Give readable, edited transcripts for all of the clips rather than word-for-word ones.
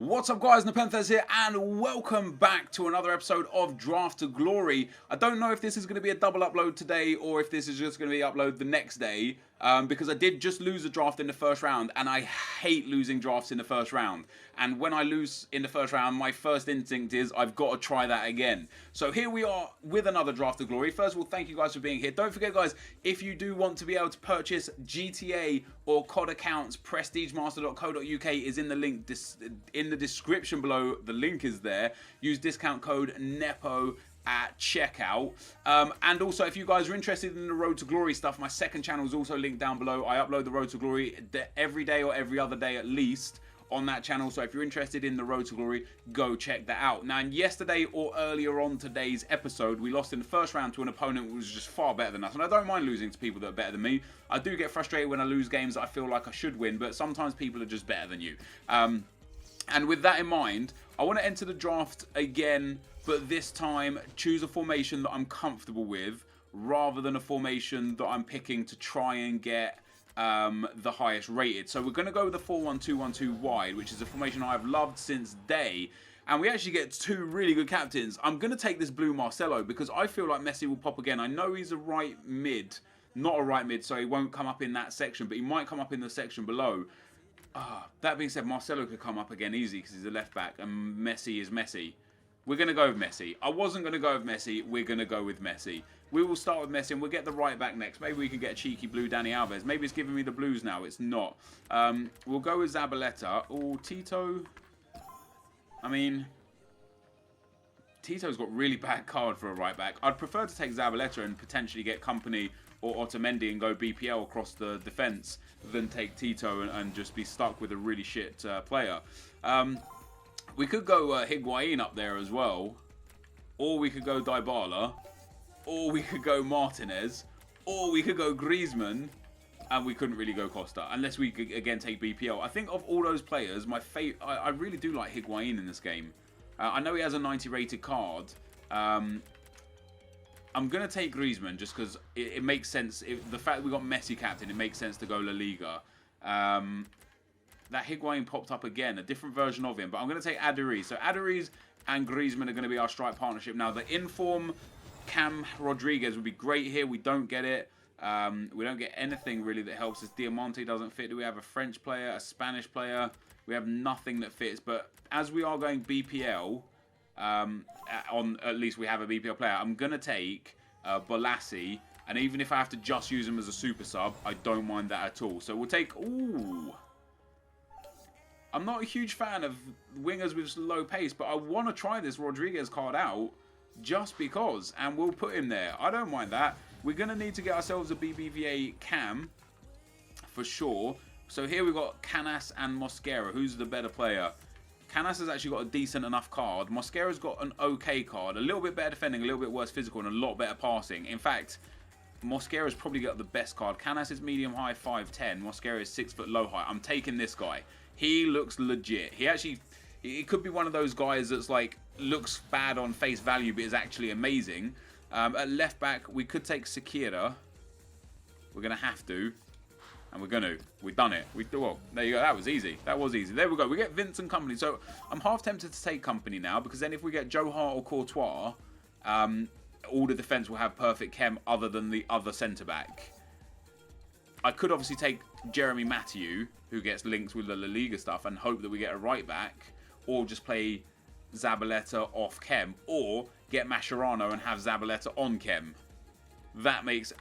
What's up guys, NepentheZ here and welcome back to another episode of Draft to Glory. I don't know if this is going to be a double upload today or if this is just going to be uploaded the next day because I did just lose a draft in the first round and I hate losing drafts in the first round. And when I lose in the first round, my first instinct is I've got to try that again. So here we are with another Draft to Glory. First of all, thank you guys for being here. Don't forget guys, if you do want to be able to purchase GTA or COD accounts, prestigemaster.co.uk is in the link in the description below. The link is there. Use discount code NEPO at checkout. And also, if you guys are interested in the Road to Glory stuff, my second channel is also linked down below. I upload the Road to Glory every day or every other day at least on that channel. So if you're interested in the Road to Glory, go check that out. Now, yesterday or earlier on today's episode, we lost in the first round to an opponent who was just far better than us. And I don't mind losing to people that are better than me. I do get frustrated when I lose games that I feel like I should win, but sometimes people are just better than you. And with that in mind, I want to enter the draft again, but this time choose a formation that I'm comfortable with rather than a formation that I'm picking to try and get the highest rated. So we're going to go with the 4-1-2-1-2 wide, which is a formation I've loved since day. And we actually get two really good captains. I'm going to take this blue Marcelo because I feel like Messi will pop again. I know he's a right mid, not a right mid, so he won't come up in that section, but he might come up in the section below. That being said, Marcelo could come up again easy because he's a left back and Messi is Messi. We're going to go with Messi. I wasn't going to go with Messi. We're going to go with Messi. We will start with Messi and we'll get the right back next. Maybe we can get a cheeky blue Dani Alves. Maybe it's giving me the blues now. It's not. We'll go with Zabaleta. Oh, Tito. I mean, Tito's got really bad card for a right back. I'd prefer to take Zabaleta and potentially get Company or Otamendi and go BPL across the defence than take Tito and just be stuck with a really shit player. We could go Higuain up there as well, or we could go Dybala, or we could go Martinez, or we could go Griezmann, and we couldn't really go Costa, unless we could again take BPL. I think of all those players, I really do like Higuain in this game. I know he has a 90 rated card. I'm going to take Griezmann just because it makes sense. The fact that we got Messi captain, it makes sense to go La Liga. That Higuain popped up again, a different version of him. But I'm going to take Aduriz. So Aduriz and Griezmann are going to be our strike partnership. Now, the inform Cam Rodriguez would be great here. We don't get it. We don't get anything really that helps us. Diamante doesn't fit. Do we have a French player, a Spanish player? We have nothing that fits. But as we are going BPL... at least we have a BPL player. I'm going to take Bolasie, and even if I have to just use him as a super sub, I don't mind that at all. So we'll take... Ooh. I'm not a huge fan of wingers with low pace, but I want to try this Rodriguez card out just because, and we'll put him there. I don't mind that. We're going to need to get ourselves a BBVA Cam for sure. So here we've got Canas and Mosquera. Who's the better player? Canas has actually got a decent enough card. Mosquera's got an okay card. A little bit better defending, a little bit worse physical, and a lot better passing. In fact, Mosquera's probably got the best card. Canas is medium high, 5'10". Mosquera is 6 foot low height. I'm taking this guy. He looks legit. He could be one of those guys that's like, looks bad on face value, but is actually amazing. At left back, we could take Sekira. We're going to have to. And we're going to. We've done it. Well, there you go. That was easy. That was easy. There we go. We get Vincent Company. So I'm half tempted to take Company now because then if we get Joe Hart or Courtois, all the defence will have perfect chem other than the other centre-back. I could obviously take Jeremy Matthew, who gets linked with the La Liga stuff, and hope that we get a right-back, or just play Zabaleta off chem, or get Mascherano and have Zabaleta on chem. That makes...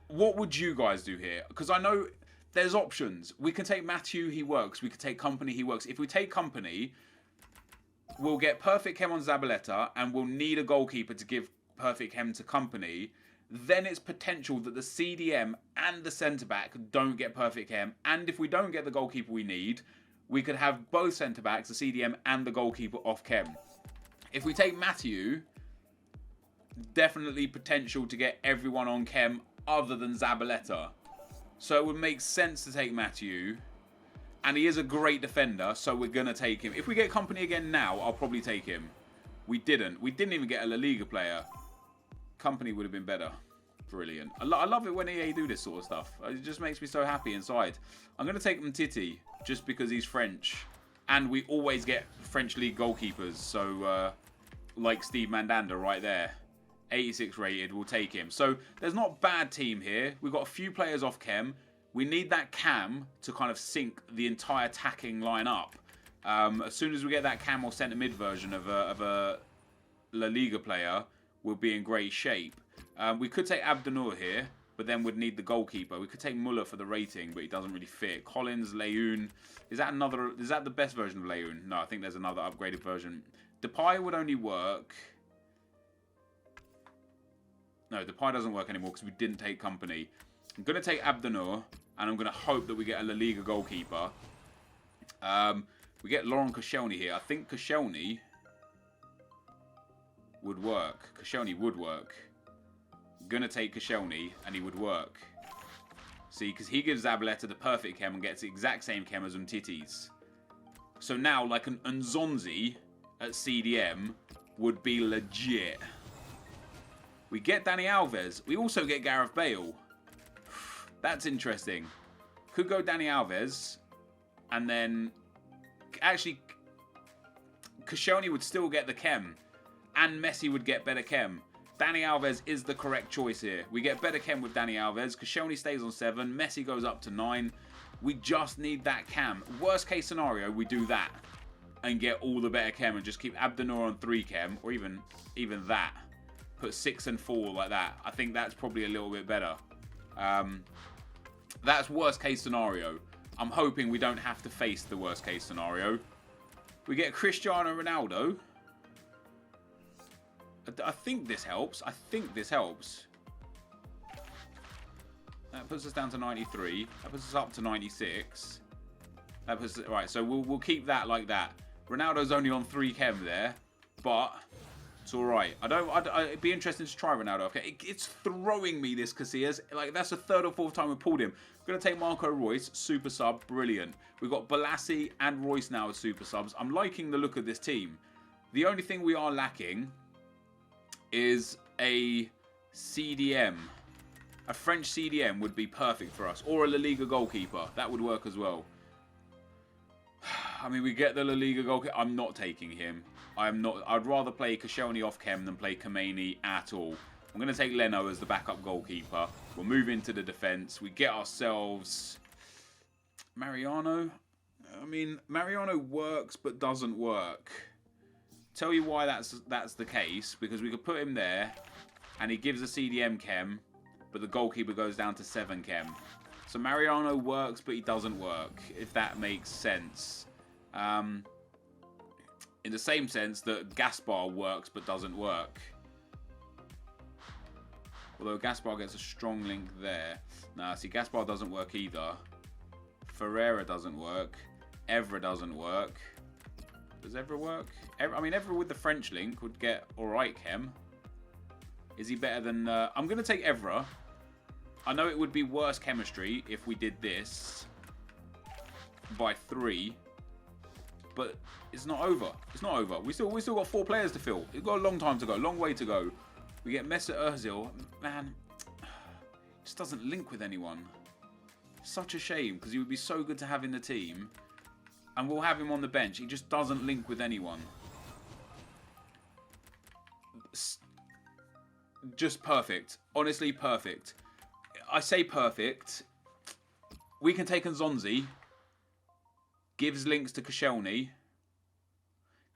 What would you guys do here? Because I know there's options. We can take Matthew, he works. We could take Company, he works. If we take Company, we'll get perfect chem on Zabaleta, and we'll need a goalkeeper to give perfect chem to Company. Then it's potential that the CDM and the centre-back don't get perfect chem. And if we don't get the goalkeeper we need, we could have both centre-backs, the CDM and the goalkeeper off chem. If we take Matthew, definitely potential to get everyone on chem other than Zabaleta. So it would make sense to take Matthew. And he is a great defender, so we're going to take him. If we get Company again now, I'll probably take him. We didn't. We didn't even get a La Liga player. Company would have been better. Brilliant. I love it when EA do this sort of stuff. It just makes me so happy inside. I'm going to take Mtiti just because he's French. And we always get French League goalkeepers. So, like Steve Mandanda right there. 86 rated, we'll take him. So, there's not a bad team here. We've got a few players off chem. We need that cam to kind of sync the entire attacking line up. As soon as we get that cam or centre mid version of a La Liga player, we'll be in great shape. We could take Abdennour here, but then we'd need the goalkeeper. We could take Muller for the rating, but he doesn't really fit. Collins, Leyoun. Is that the best version of Leyoun? No, I think there's another upgraded version. Depay would only work. No, Depay doesn't work anymore because we didn't take company. I'm going to take Abdennour, and I'm going to hope that we get a La Liga goalkeeper. We get Laurent Koscielny here. I think Koscielny would work. Koscielny would work. I'm going to take Koscielny, and he would work. See, because he gives Zabaleta the perfect chem and gets the exact same chem as Umtiti's. So now, like an Nzonzi at CDM would be legit. We get Dani Alves. We also get Gareth Bale. That's interesting. Could go Dani Alves. And then... Actually, Koscielny would still get the chem. And Messi would get better chem. Dani Alves is the correct choice here. We get better chem with Dani Alves. Koscielny stays on 7. Messi goes up to 9. We just need that chem. Worst case scenario, we do that. And get all the better chem. And just keep Abdennour on 3 chem. Or even that. Put 6 and 4 like that. I think that's probably a little bit better. That's worst case scenario. I'm hoping we don't have to face the worst case scenario. We get Cristiano Ronaldo. I think this helps. That puts us down to 93. That puts us up to 96. That puts right. So we'll keep that like that. Ronaldo's only on 3 chem there, but it's all right. It'd be interesting to try Ronaldo. Okay, it's throwing me this Casillas. Like that's the 3rd or 4th time we pulled him. We're gonna take Marco Reus, super sub, brilliant. We've got Balassi and Reus now as super subs. I'm liking the look of this team. The only thing we are lacking is a CDM. A French CDM would be perfect for us, or a La Liga goalkeeper. That would work as well. I mean, we get the La Liga goalkeeper. I'm not taking him. I'd rather play Koscielny off chem than play Khomeini at all. I'm going to take Leno as the backup goalkeeper. We'll move into the defence. We get ourselves Mariano. I mean, Mariano works but doesn't work. Tell you why that's the case. Because we could put him there and he gives a CDM chem, but the goalkeeper goes down to 7 chem. So Mariano works but he doesn't work, if that makes sense. In the same sense that Gaspar works but doesn't work. Although Gaspar gets a strong link there. Nah, see, Gaspar doesn't work either. Ferreira doesn't work. Evra doesn't work. Does Evra work? I mean, Evra with the French link would get alright chem. Is he better than... I'm going to take Evra. I know it would be worse chemistry if we did this by 3. But it's not over. It's not over. We still got 4 players to fill. We've got a long time to go. Long way to go. We get Mesut Ozil. Man, just doesn't link with anyone. Such a shame, because he would be so good to have in the team. And we'll have him on the bench. He just doesn't link with anyone. Just perfect. Honestly, perfect. I say perfect. We can take Nzonzi. Gives links to Koscielny.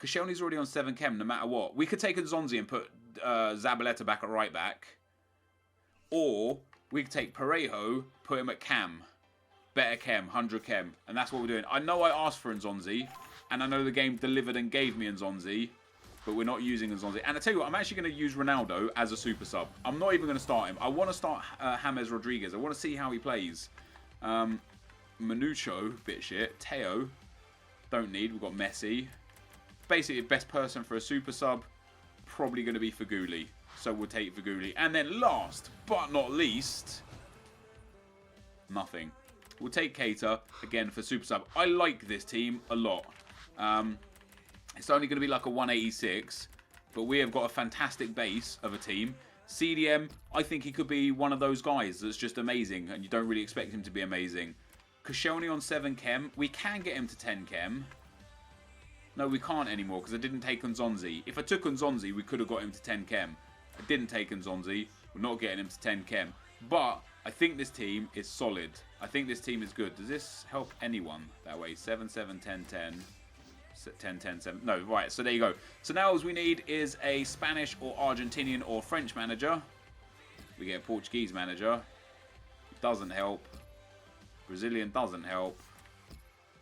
Koscielny's already on 7 chem no matter what. We could take Nzonzi and put Zabaleta back at right back. Or we could take Parejo, put him at cam. Better chem, 100 chem. And that's what we're doing. I know I asked for Nzonzi. And I know the game delivered and gave me Nzonzi. But we're not using Nzonzi. And I tell you what, I'm actually going to use Ronaldo as a super sub. I'm not even going to start him. I want to start James Rodriguez. I want to see how he plays. Manucho, bit shit. Teo, don't need. We've got Messi. Basically, best person for a super sub, probably going to be Feghouli. So we'll take Feghouli. And then last but not least, nothing. We'll take Keita, again, for super sub. I like this team a lot. It's only going to be like a 186, but we have got a fantastic base of a team. CDM, I think he could be one of those guys that's just amazing, and you don't really expect him to be amazing. Koscielny on 7 chem. We can get him to 10 chem. No, we can't anymore because I didn't take Nzonzi. If I took Nzonzi, we could have got him to 10 chem. I didn't take Nzonzi. We're not getting him to 10 chem. But I think this team is solid. I think this team is good. Does this help anyone that way? 7, 7, 10, 10. 10, 10, 7. No, right. So there you go. So now all we need is a Spanish or Argentinian or French manager. We get a Portuguese manager. It doesn't help. Brazilian doesn't help.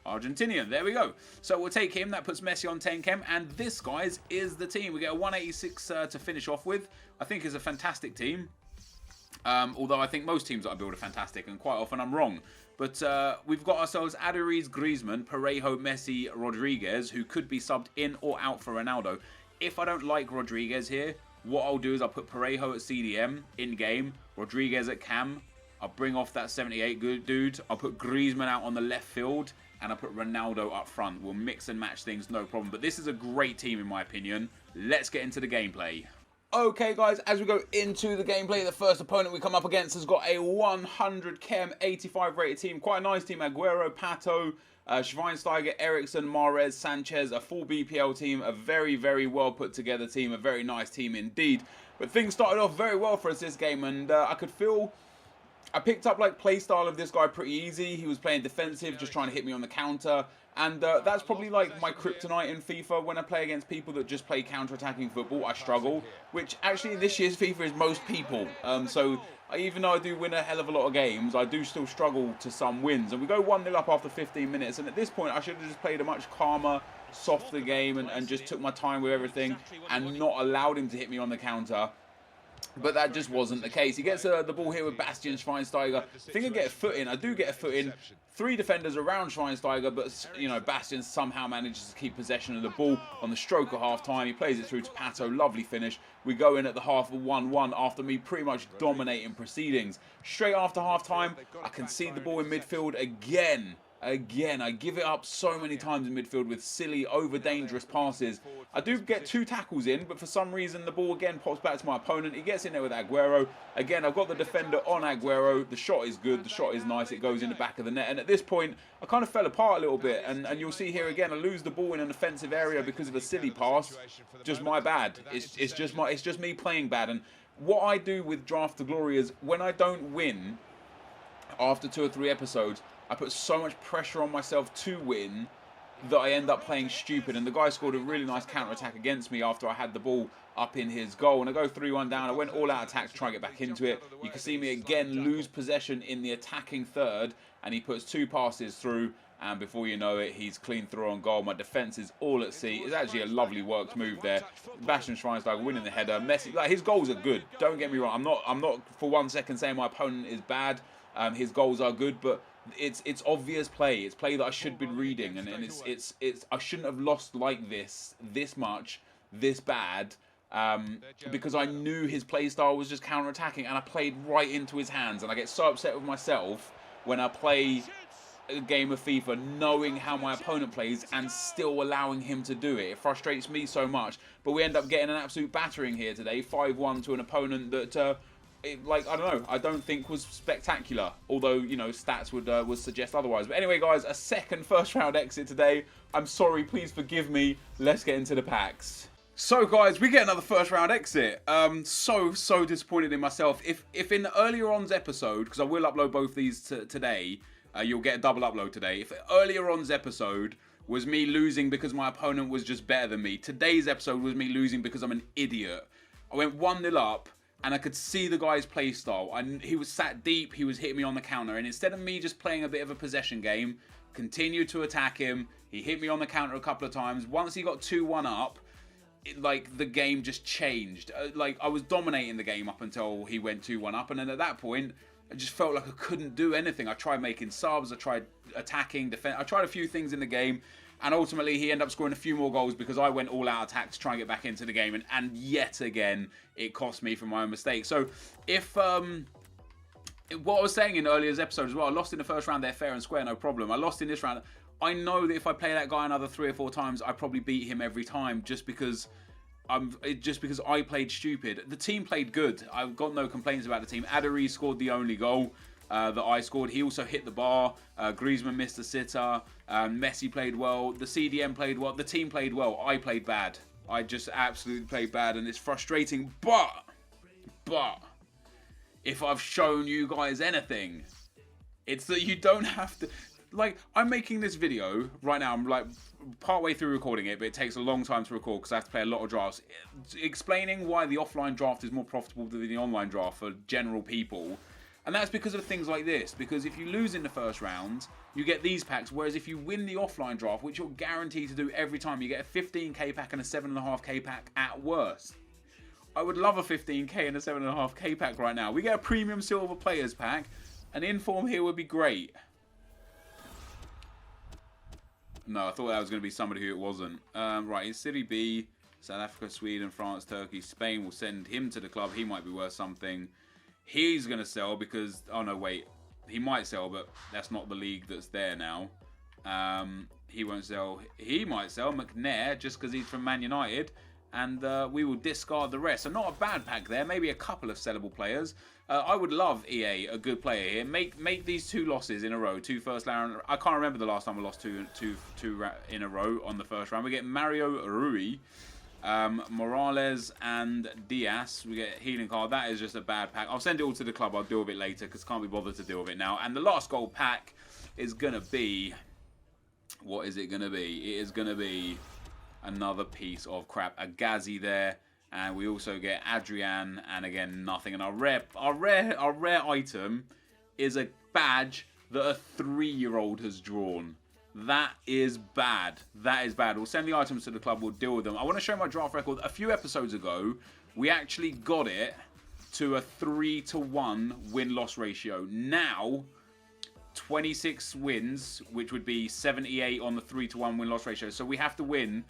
Argentinian, there we go. So we'll take him. That puts Messi on 10 chem. And this, guys, is the team. We get a 186 to finish off with. I think is a fantastic team. Although I think most teams that I build are fantastic, and quite often I'm wrong. But we've got ourselves Aduriz, Griezmann, Parejo, Messi, Rodriguez, who could be subbed in or out for Ronaldo. If I don't like Rodriguez here, what I'll do is I'll put Parejo at CDM in-game, Rodriguez at cam. I'll bring off that 78 good dude. I'll put Griezmann out on the left field, and I'll put Ronaldo up front. We'll mix and match things, no problem. But this is a great team in my opinion. Let's get into the gameplay. Okay, guys, as we go into the gameplay, the first opponent we come up against has got a 100 chem, 85 rated team. Quite a nice team. Aguero, Pato, Schweinsteiger, Eriksson, Mahrez, Sanchez. A full BPL team. A very, very well put together team. A very nice team indeed. But things started off very well for us this game. And I could feel... I picked up like play style of this guy pretty easy. He was playing defensive, just trying to hit me on the counter. And that's probably like my kryptonite in FIFA. When I play against people that just play counter-attacking football, I struggle. Which actually this year's FIFA is most people. So even though I do win a hell of a lot of games, I do still struggle to some wins. And we go 1-0 up after 15 minutes. And at this point, I should have just played a much calmer, softer game and just took my time with everything and not allowed him to hit me on the counter. But that just wasn't the case. He gets the ball here with Bastian Schweinsteiger. I think I get a foot in. I do get a foot in. 3 defenders around Schweinsteiger, but, you know, Bastian somehow manages to keep possession of the ball on the stroke of half-time. He plays it through to Pato. Lovely finish. We go in at the half of 1-1 after me pretty much dominating proceedings. Straight after half-time, I concede the ball in midfield again. I give it up so many times in midfield with silly, over-dangerous passes. I do get 2 tackles in, but for some reason the ball again pops back to my opponent. He gets in there with Aguero. Again, I've got the defender on Aguero. The shot is good. The shot is nice. It goes in the back of the net. And at this point, I kind of fell apart a little bit. And you'll see here again, I lose the ball in an offensive area because of a silly pass. Just my bad. It's just me playing bad. And what I do with Draft to Glory is when I don't win after 2 or 3 episodes, I put so much pressure on myself to win that I end up playing stupid. And the guy scored a really nice counter-attack against me after I had the ball up in his goal. And I go 3-1 down. I went all-out attack to try and get back into it. You can see me again lose possession in the attacking third. And he puts 2 passes through. And before you know it, he's clean through on goal. My defence is all at sea. It's actually a lovely worked move there. Bastian Schweinsteiger winning the header. Messi, like, his goals are good. Don't get me wrong. I'm not for 1 second saying my opponent is bad. His goals are good, but it's obvious play. It's play that I should have been reading, and it's I shouldn't have lost like this much, this bad, because I knew his play style was just counter-attacking, and I played right into his hands. And I get so upset with myself when I play a game of FIFA knowing how my opponent plays and still allowing him to do it. It frustrates me so much. But we end up getting an absolute battering here today, 5-1 to an opponent that I don't know, I don't think was spectacular, although, you know, stats would suggest otherwise. But anyway, guys, a second first round exit today. I'm sorry, please forgive me. Let's get into the packs. So, guys, we get another first round exit. So disappointed in myself. If in earlier on's episode, because I will upload both these today, you'll get a double upload today. If earlier on's episode was me losing because my opponent was just better than me, today's episode was me losing because I'm an idiot. I went 1-0 up. And I could see the guy's play style. He was sat deep. He was hitting me on the counter. And instead of me just playing a bit of a possession game, continued to attack him. He hit me on the counter a couple of times. Once he got 2-1 up, the game just changed. I was dominating the game up until he went 2-1 up. And then at that point, I just felt like I couldn't do anything. I tried making subs. I tried attacking, defense. I tried a few things in the game. And ultimately, he ended up scoring a few more goals because I went all-out attack to try and get back into the game. And yet again, it cost me from my own mistake. So, if what I was saying in earlier episodes as well, I lost in the first round there fair and square, no problem. I lost in this round. I know that if I play that guy another 3 or 4 times, I probably beat him every time just because I played stupid. The team played good. I've got no complaints about the team. Aduriz scored the only goal. that I scored. He also hit the bar. Griezmann missed a sitter. Messi played well. The CDM played well. The team played well. I played bad. I just absolutely played bad, and it's frustrating. But if I've shown you guys anything, it's that you don't have to... Like, I'm making this video right now. I'm like partway through recording it, but it takes a long time to record because I have to play a lot of drafts. Explaining why the offline draft is more profitable than the online draft for general people. And that's because of things like this. Because if you lose in the first round, you get these packs. Whereas if you win the offline draft, which you're guaranteed to do every time, you get a 15k pack and a 7.5k pack at worst. I would love a 15k and a 7.5k pack right now. We get a premium silver players pack. An inform here would be great. No, I thought that was going to be somebody who it wasn't. Right, in City B, South Africa, Sweden, France, Turkey, Spain will send him to the club. He might be worth something. He's going to sell because... Oh, no, wait. He might sell, but that's not the league that's there now. He won't sell. He might sell McNair just because he's from Man United. And we will discard the rest. So not a bad pack there. Maybe a couple of sellable players. I would love EA, a good player here. Make these 2 losses in a row. 2 first round. I can't remember the last time we lost two in a row on the first round. We get Mario Rui, Morales, and Diaz. We get healing card. That is just a bad pack. I'll send it all to the club. I'll deal with it later because can't be bothered to deal with it now. And the last gold pack is going to be... What is it going to be? It is going to be another piece of crap. A Ghazi there. And we also get Adrian, and again, nothing. And our rare item is a badge that a 3-year-old has drawn. That is bad. That is bad. We'll send the items to the club. We'll deal with them. I want to show my draft record. A few episodes ago, we actually got it to a 3-to-1 win-loss ratio. Now, 26 wins, which would be 78 on the 3-to-1 win-loss ratio. So we have to win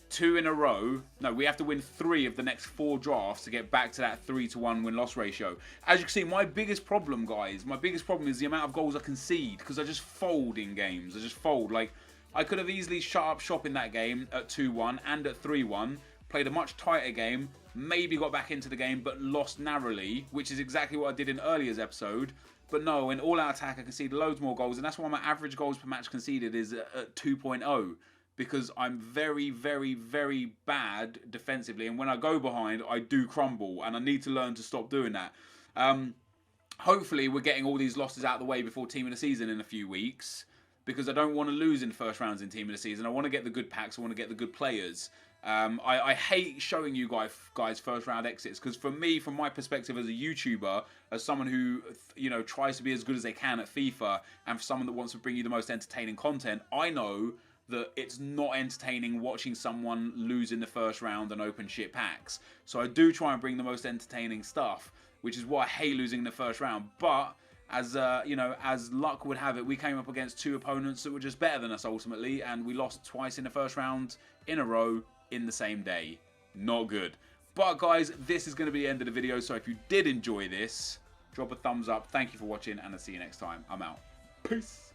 2 in a row. No, we have to win 3 of the next 4 drafts to get back to that 3-to-1 win-loss ratio. As you can see, my biggest problem, guys, is the amount of goals I concede because I just fold in games. I just fold. Like, I could have easily shut up shop in that game at 2-1 and at 3-1, played a much tighter game, maybe got back into the game, but lost narrowly, which is exactly what I did in earlier's episode. But no, in all-out attack, I conceded loads more goals, and that's why my average goals per match conceded is at 2.0. Because I'm very, very, very bad defensively. And when I go behind, I do crumble. And I need to learn to stop doing that. Hopefully, we're getting all these losses out of the way before Team of the Season in a few weeks. Because I don't want to lose in first rounds in Team of the Season. I want to get the good packs. I want to get the good players. I hate showing you guys first round exits. Because for me, from my perspective as a YouTuber, as someone who tries to be as good as they can at FIFA, and for someone that wants to bring you the most entertaining content, I know that it's not entertaining watching someone lose in the first round and open shit packs. So I do try and bring the most entertaining stuff, which is why I hate losing in the first round. But as as luck would have it, we came up against 2 opponents that were just better than us ultimately, and we lost twice in the first round in a row in the same day. Not good. But guys, this is going to be the end of the video. So if you did enjoy this, drop a thumbs up. Thank you for watching, and I'll see you next time. I'm out. Peace.